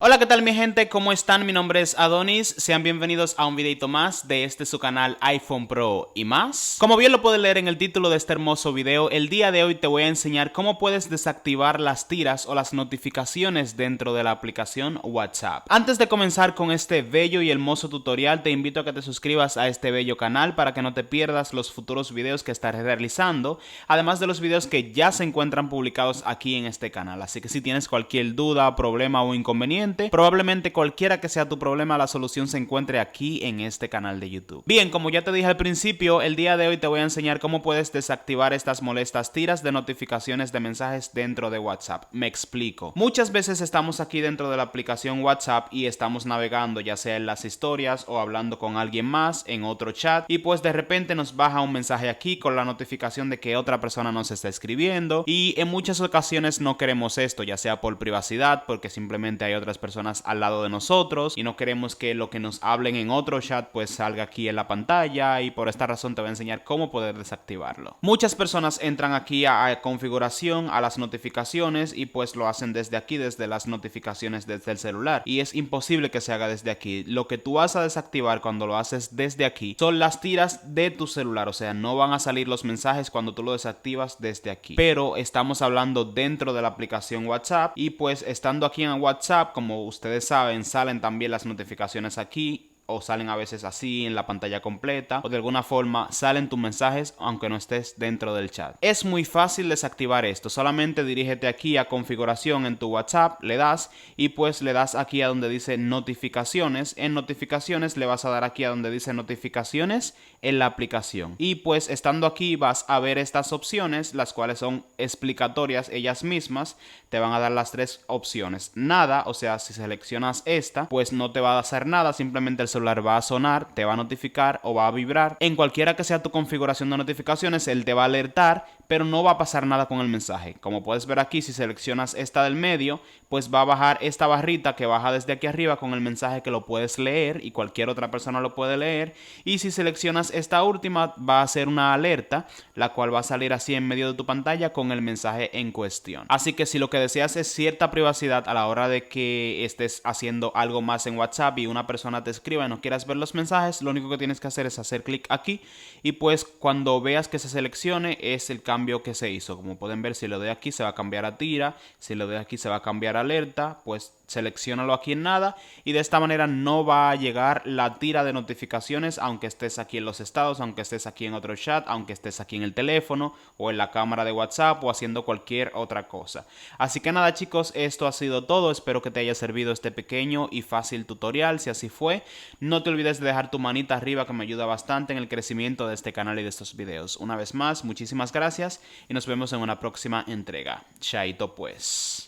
Hola, ¿qué tal mi gente? ¿Cómo están? Mi nombre es Adonis. Sean bienvenidos a un videito más de su canal iPhone Pro y más. Como bien lo puedes leer en el título de este hermoso video, el día de hoy te voy a enseñar cómo puedes desactivar las tiras o las notificaciones dentro de la aplicación WhatsApp. Antes de comenzar con este bello y hermoso tutorial, te invito a que te suscribas a este bello canal para que no te pierdas los futuros videos que estaré realizando, además de los videos que ya se encuentran publicados aquí en este canal. Así que si tienes cualquier duda, problema o inconveniente, probablemente cualquiera que sea tu problema, la solución se encuentre aquí en este canal de YouTube. Bien, como ya te dije al principio, el día de hoy te voy a enseñar cómo puedes desactivar estas molestas tiras de notificaciones de mensajes dentro de WhatsApp. Me explico. Muchas veces estamos aquí dentro de la aplicación WhatsApp y estamos navegando ya sea en las historias o hablando con alguien más en otro chat y pues de repente nos baja un mensaje aquí con la notificación de que otra persona nos está escribiendo y en muchas ocasiones no queremos esto, ya sea por privacidad, porque simplemente hay otras personas al lado de nosotros y no queremos que lo que nos hablen en otro chat pues salga aquí en la pantalla, y por esta razón te voy a enseñar cómo poder desactivarlo. Muchas personas entran aquí a configuración, a las notificaciones, y pues lo hacen desde aquí, desde las notificaciones desde el celular, y es imposible que se haga desde aquí. Lo que tú vas a desactivar cuando lo haces desde aquí son las tiras de tu celular, o sea, no van a salir los mensajes cuando tú lo desactivas desde aquí, pero estamos hablando dentro de la aplicación WhatsApp, y pues estando aquí en WhatsApp, como ustedes saben, salen también las notificaciones aquí, o salen a veces así en la pantalla completa, o de alguna forma salen tus mensajes aunque no estés dentro del chat. Es muy fácil desactivar esto, solamente dirígete aquí a configuración en tu WhatsApp, le das y pues le das aquí a donde dice notificaciones. En notificaciones le vas a dar aquí a donde dice notificaciones en la aplicación, y pues estando aquí vas a ver estas opciones, las cuales son explicatorias ellas mismas. Te van a dar las tres opciones: nada, o sea, si seleccionas esta pues no te va a hacer nada, simplemente el celular va a sonar, te va a notificar o va a vibrar. En cualquiera que sea tu configuración de notificaciones, él te va a alertar, pero no va a pasar nada con el mensaje. Como puedes ver aquí, si seleccionas esta del medio, pues va a bajar esta barrita que baja desde aquí arriba con el mensaje, que lo puedes leer y cualquier otra persona lo puede leer. Y si seleccionas esta última, va a ser una alerta, la cual va a salir así en medio de tu pantalla con el mensaje en cuestión. Así que si lo que deseas es cierta privacidad a la hora de que estés haciendo algo más en WhatsApp y una persona te escriba y no quieras ver los mensajes, lo único que tienes que hacer es hacer clic aquí, y pues cuando veas que se seleccione es el cambio que se hizo. Como pueden ver, si le doy aquí se va a cambiar a tira, si le doy aquí se va a cambiar a alerta, pues selecciónalo aquí en nada, y de esta manera no va a llegar la tira de notificaciones aunque estés aquí en los estados, aunque estés aquí en otro chat, aunque estés aquí en el teléfono o en la cámara de WhatsApp o haciendo cualquier otra cosa. Así que nada chicos, esto ha sido todo. Espero que te haya servido este pequeño y fácil tutorial. Si así fue, no te olvides de dejar tu manita arriba, que me ayuda bastante en el crecimiento de este canal y de estos videos. Una vez más, muchísimas gracias y nos vemos en una próxima entrega. Chaito pues.